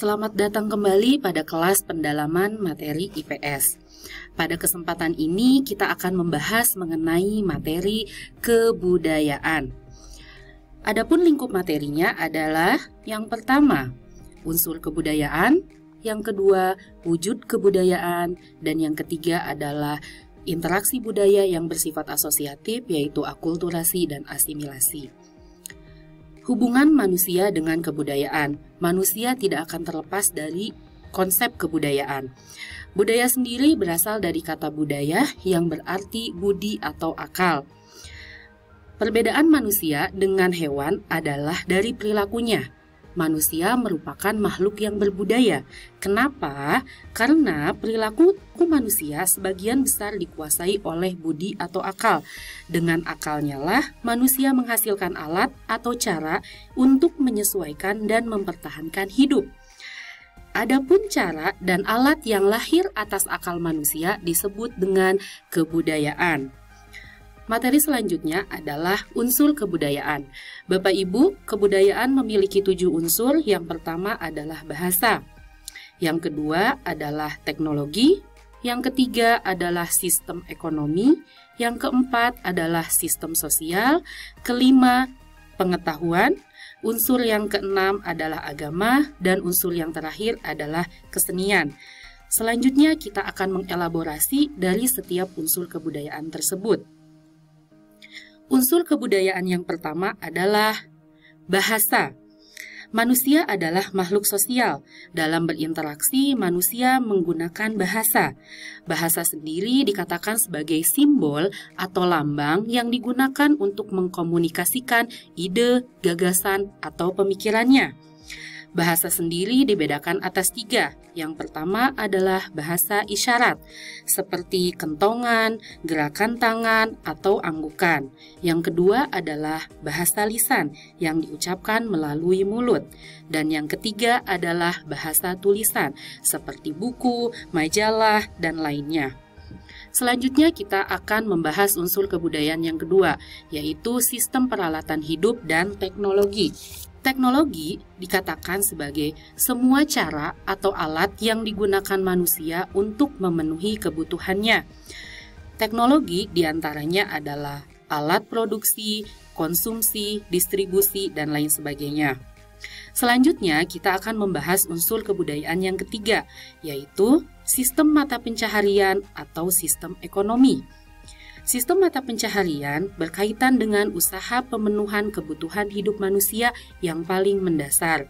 Selamat datang kembali pada kelas pendalaman materi IPS. Pada kesempatan ini kita akan membahas mengenai materi kebudayaan. Adapun lingkup materinya adalah yang pertama, unsur kebudayaan, yang kedua, wujud kebudayaan, dan yang ketiga adalah interaksi budaya yang bersifat asosiatif, yaitu akulturasi dan asimilasi. Hubungan manusia dengan kebudayaan. Manusia tidak akan terlepas dari konsep kebudayaan. Budaya sendiri berasal dari kata budaya yang berarti budi atau akal. Perbedaan manusia dengan hewan adalah dari perilakunya. Manusia merupakan makhluk yang berbudaya. Kenapa? Karena perilaku manusia sebagian besar dikuasai oleh budi atau akal. Dengan akalnya lah manusia menghasilkan alat atau cara untuk menyesuaikan dan mempertahankan hidup. Adapun cara dan alat yang lahir atas akal manusia disebut dengan kebudayaan. Materi selanjutnya adalah unsur kebudayaan. Bapak Ibu, kebudayaan memiliki 7 unsur. Yang pertama adalah bahasa. Yang kedua adalah teknologi. Yang ketiga adalah sistem ekonomi. Yang keempat adalah sistem sosial. Kelima, pengetahuan. Unsur yang keenam adalah agama. Dan unsur yang terakhir adalah kesenian. Selanjutnya kita akan mengelaborasi dari setiap unsur kebudayaan tersebut. Unsur kebudayaan yang pertama adalah bahasa. Manusia adalah makhluk sosial. Dalam berinteraksi, manusia menggunakan bahasa. Bahasa sendiri dikatakan sebagai simbol atau lambang yang digunakan untuk mengkomunikasikan ide, gagasan, atau pemikirannya. Bahasa sendiri dibedakan atas 3. Yang pertama adalah bahasa isyarat, seperti kentongan, gerakan tangan, atau anggukan. Yang kedua adalah bahasa lisan, yang diucapkan melalui mulut. Dan yang ketiga adalah bahasa tulisan, seperti buku, majalah, dan lainnya. Selanjutnya kita akan membahas unsur kebudayaan yang kedua, yaitu sistem peralatan hidup dan teknologi. Teknologi dikatakan sebagai semua cara atau alat yang digunakan manusia untuk memenuhi kebutuhannya. Teknologi diantaranya adalah alat produksi, konsumsi, distribusi, dan lain sebagainya. Selanjutnya kita akan membahas unsur kebudayaan yang ketiga, yaitu sistem mata pencaharian atau sistem ekonomi. Sistem mata pencaharian berkaitan dengan usaha pemenuhan kebutuhan hidup manusia yang paling mendasar.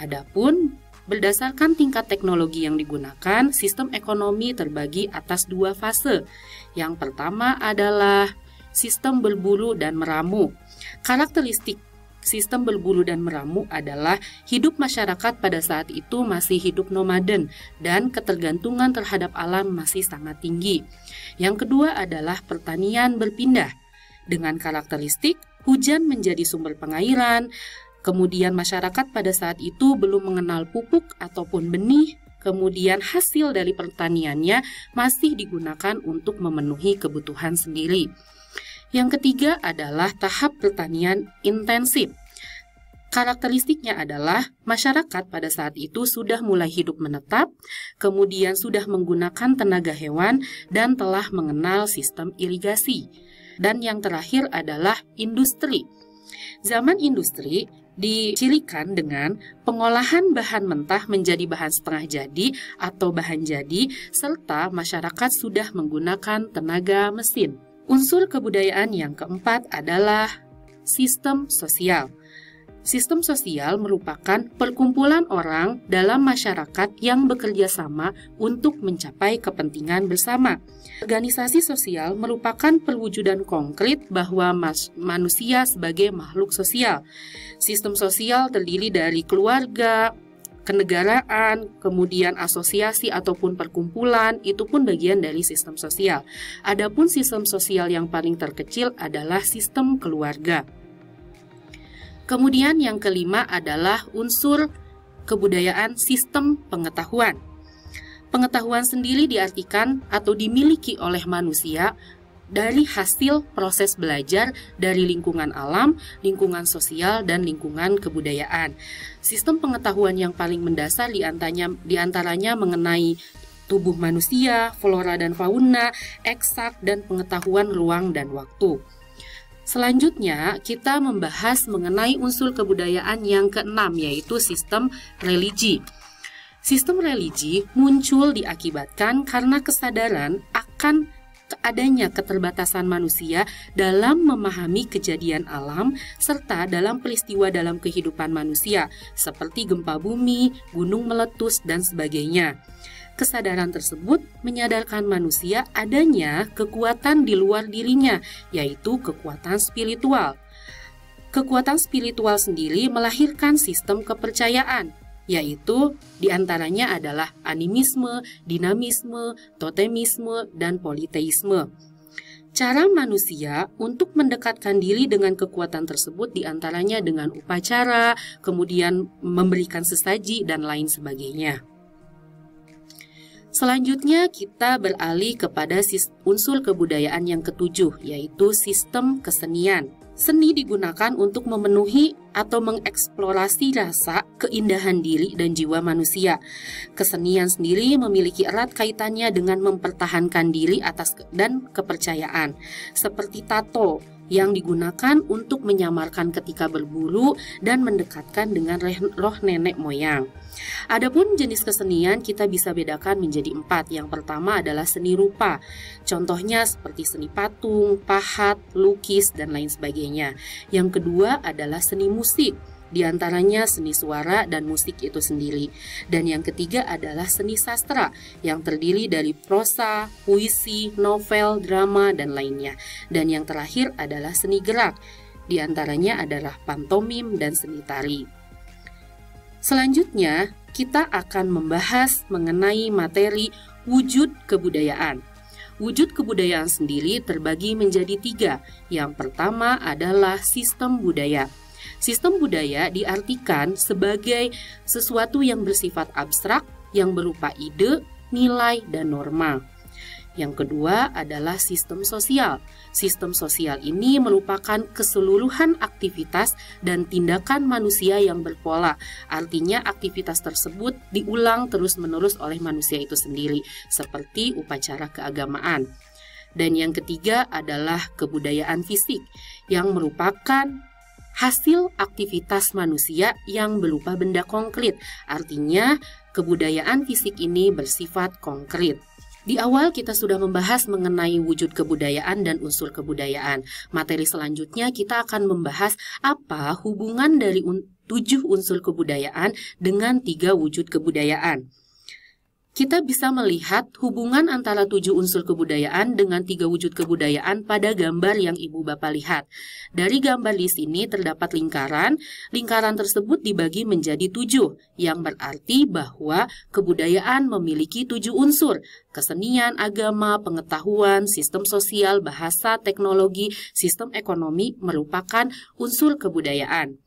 Adapun berdasarkan tingkat teknologi yang digunakan, sistem ekonomi terbagi atas 2 fase. Yang pertama adalah sistem berburu dan meramu. Karakteristik sistem berburu dan meramu adalah hidup masyarakat pada saat itu masih hidup nomaden dan ketergantungan terhadap alam masih sangat tinggi. Yang kedua adalah pertanian berpindah. Dengan karakteristik hujan menjadi sumber pengairan, kemudian masyarakat pada saat itu belum mengenal pupuk ataupun benih, kemudian hasil dari pertaniannya masih digunakan untuk memenuhi kebutuhan sendiri. Yang ketiga adalah tahap pertanian intensif. Karakteristiknya adalah masyarakat pada saat itu sudah mulai hidup menetap, kemudian sudah menggunakan tenaga hewan dan telah mengenal sistem irigasi. Dan yang terakhir adalah industri. Zaman industri dicirikan dengan pengolahan bahan mentah menjadi bahan setengah jadi atau bahan jadi, serta masyarakat sudah menggunakan tenaga mesin. Unsur kebudayaan yang keempat adalah sistem sosial. Sistem sosial merupakan perkumpulan orang dalam masyarakat yang bekerja sama untuk mencapai kepentingan bersama. Organisasi sosial merupakan perwujudan konkret bahwa manusia sebagai makhluk sosial. Sistem sosial terdiri dari keluarga, kenegaraan, kemudian asosiasi ataupun perkumpulan, itu pun bagian dari sistem sosial. Adapun sistem sosial yang paling terkecil adalah sistem keluarga. Kemudian yang kelima adalah unsur kebudayaan sistem pengetahuan. Pengetahuan sendiri diartikan atau dimiliki oleh manusia dari hasil proses belajar dari lingkungan alam, lingkungan sosial, dan lingkungan kebudayaan. Sistem pengetahuan yang paling mendasar diantaranya mengenai tubuh manusia, flora dan fauna, eksak, dan pengetahuan ruang dan waktu. Selanjutnya, kita membahas mengenai unsur kebudayaan yang keenam, yaitu sistem religi. Sistem religi muncul diakibatkan karena kesadaran akan adanya keterbatasan manusia dalam memahami kejadian alam serta dalam peristiwa dalam kehidupan manusia, seperti gempa bumi, gunung meletus, dan sebagainya. Kesadaran tersebut menyadarkan manusia adanya kekuatan di luar dirinya, yaitu kekuatan spiritual. Kekuatan spiritual sendiri melahirkan sistem kepercayaan, yaitu diantaranya adalah animisme, dinamisme, totemisme, dan politeisme. Cara manusia untuk mendekatkan diri dengan kekuatan tersebut diantaranya dengan upacara, kemudian memberikan sesaji, dan lain sebagainya. Selanjutnya kita beralih kepada unsur kebudayaan yang ketujuh, yaitu sistem kesenian. Seni digunakan untuk memenuhi atau mengeksplorasi rasa, keindahan diri, dan jiwa manusia. Kesenian sendiri memiliki erat kaitannya dengan mempertahankan diri dan kepercayaan, seperti tato yang digunakan untuk menyamarkan ketika berburu dan mendekatkan dengan roh nenek moyang. Adapun jenis kesenian kita bisa bedakan menjadi 4. Yang pertama adalah seni rupa. Contohnya seperti seni patung, pahat, lukis, dan lain sebagainya. Yang kedua adalah seni musik. Di antaranya seni suara dan musik itu sendiri. Dan yang ketiga adalah seni sastra yang terdiri dari prosa, puisi, novel, drama, dan lainnya. Dan yang terakhir adalah seni gerak. Di antaranya adalah pantomim dan seni tari. Selanjutnya, kita akan membahas mengenai materi wujud kebudayaan. Wujud kebudayaan sendiri terbagi menjadi 3. Yang pertama adalah sistem budaya. Sistem budaya diartikan sebagai sesuatu yang bersifat abstrak, yang berupa ide, nilai, dan norma. Yang kedua adalah sistem sosial. Sistem sosial ini merupakan keseluruhan aktivitas dan tindakan manusia yang berpola. Artinya aktivitas tersebut diulang terus-menerus oleh manusia itu sendiri, seperti upacara keagamaan. Dan yang ketiga adalah kebudayaan fisik, yang merupakan hasil aktivitas manusia yang berupa benda konkret. Artinya, kebudayaan fisik ini bersifat konkret. Di awal kita sudah membahas mengenai wujud kebudayaan dan unsur kebudayaan. Materi selanjutnya kita akan membahas apa hubungan dari 7 unsur kebudayaan dengan 3 wujud kebudayaan. Kita bisa melihat hubungan antara 7 unsur kebudayaan dengan 3 wujud kebudayaan pada gambar yang Ibu Bapak lihat. Dari gambar di sini terdapat lingkaran. Lingkaran tersebut dibagi menjadi 7, yang berarti bahwa kebudayaan memiliki 7 unsur. Kesenian, agama, pengetahuan, sistem sosial, bahasa, teknologi, sistem ekonomi merupakan unsur kebudayaan.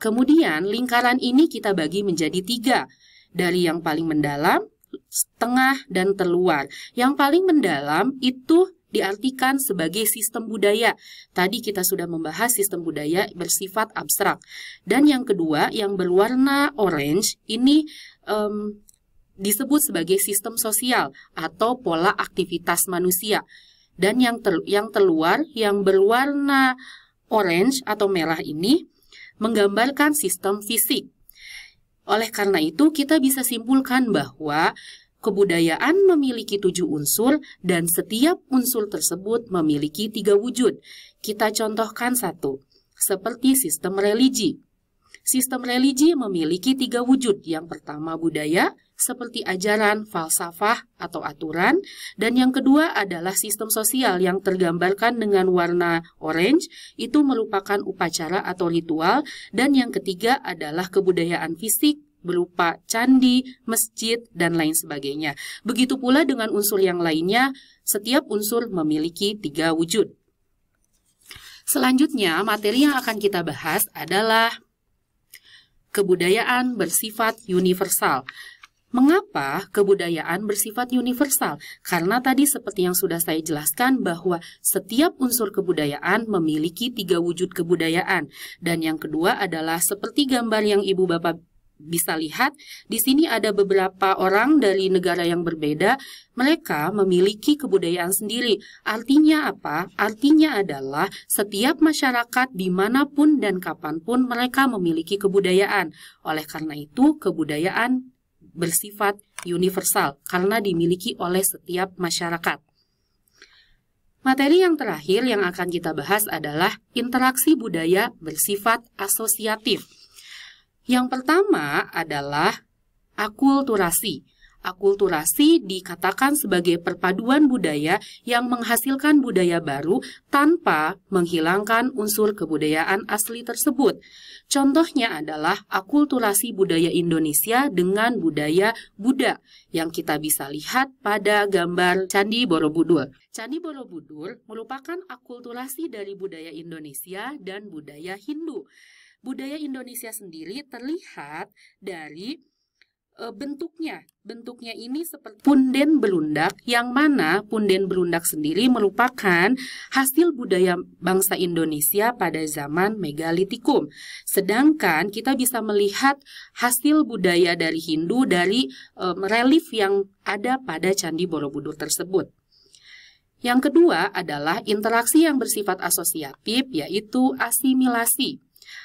Kemudian lingkaran ini kita bagi menjadi 3. Dari yang paling mendalam, tengah, dan terluar. Yang paling mendalam itu diartikan sebagai sistem budaya. Tadi kita sudah membahas sistem budaya bersifat abstrak. Dan yang kedua, yang berwarna orange, ini disebut sebagai sistem sosial atau pola aktivitas manusia. Dan yang terluar, yang berwarna orange atau merah ini menggambarkan sistem fisik. Oleh karena itu, kita bisa simpulkan bahwa kebudayaan memiliki 7 unsur dan setiap unsur tersebut memiliki 3 wujud. Kita contohkan 1, seperti sistem religi. Sistem religi memiliki 3 wujud. Yang pertama budaya, seperti ajaran, falsafah, atau aturan. Dan yang kedua adalah sistem sosial yang tergambarkan dengan warna orange, itu merupakan upacara atau ritual. Dan yang ketiga adalah kebudayaan fisik, berupa candi, masjid, dan lain sebagainya. Begitu pula dengan unsur yang lainnya, setiap unsur memiliki 3 wujud. Selanjutnya, materi yang akan kita bahas adalah kebudayaan bersifat universal. Mengapa kebudayaan bersifat universal? Karena tadi seperti yang sudah saya jelaskan bahwa setiap unsur kebudayaan memiliki 3 wujud kebudayaan. Dan yang kedua adalah seperti gambar yang Ibu Bapak bisa lihat, di sini ada beberapa orang dari negara yang berbeda, mereka memiliki kebudayaan sendiri. Artinya apa? Artinya adalah setiap masyarakat dimanapun dan kapanpun mereka memiliki kebudayaan. Oleh karena itu, kebudayaan bersifat universal karena dimiliki oleh setiap masyarakat. Materi yang terakhir yang akan kita bahas adalah interaksi budaya bersifat asosiatif. Yang pertama adalah akulturasi. Akulturasi dikatakan sebagai perpaduan budaya yang menghasilkan budaya baru tanpa menghilangkan unsur kebudayaan asli tersebut. Contohnya adalah akulturasi budaya Indonesia dengan budaya Buddha yang kita bisa lihat pada gambar Candi Borobudur. Candi Borobudur merupakan akulturasi dari budaya Indonesia dan budaya Hindu. Budaya Indonesia sendiri terlihat dari bentuknya. Bentuknya ini seperti punden belundak, yang mana punden belundak sendiri merupakan hasil budaya bangsa Indonesia pada zaman megalitikum. Sedangkan kita bisa melihat hasil budaya dari Hindu dari relief yang ada pada Candi Borobudur tersebut. Yang kedua adalah interaksi yang bersifat asosiatif, yaitu asimilasi.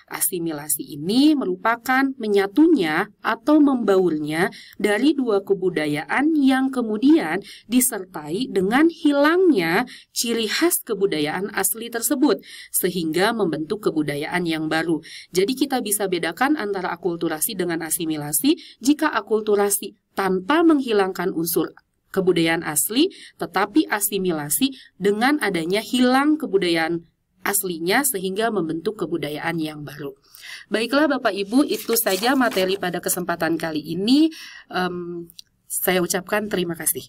Asimilasi ini merupakan menyatunya atau membaurnya dari 2 kebudayaan yang kemudian disertai dengan hilangnya ciri khas kebudayaan asli tersebut, sehingga membentuk kebudayaan yang baru. Jadi kita bisa bedakan antara akulturasi dengan asimilasi. Jika akulturasi tanpa menghilangkan unsur kebudayaan asli, tetapi asimilasi dengan adanya hilang kebudayaan aslinya sehingga membentuk kebudayaan yang baru. Baiklah Bapak Ibu, itu saja materi pada kesempatan kali ini. Saya ucapkan terima kasih.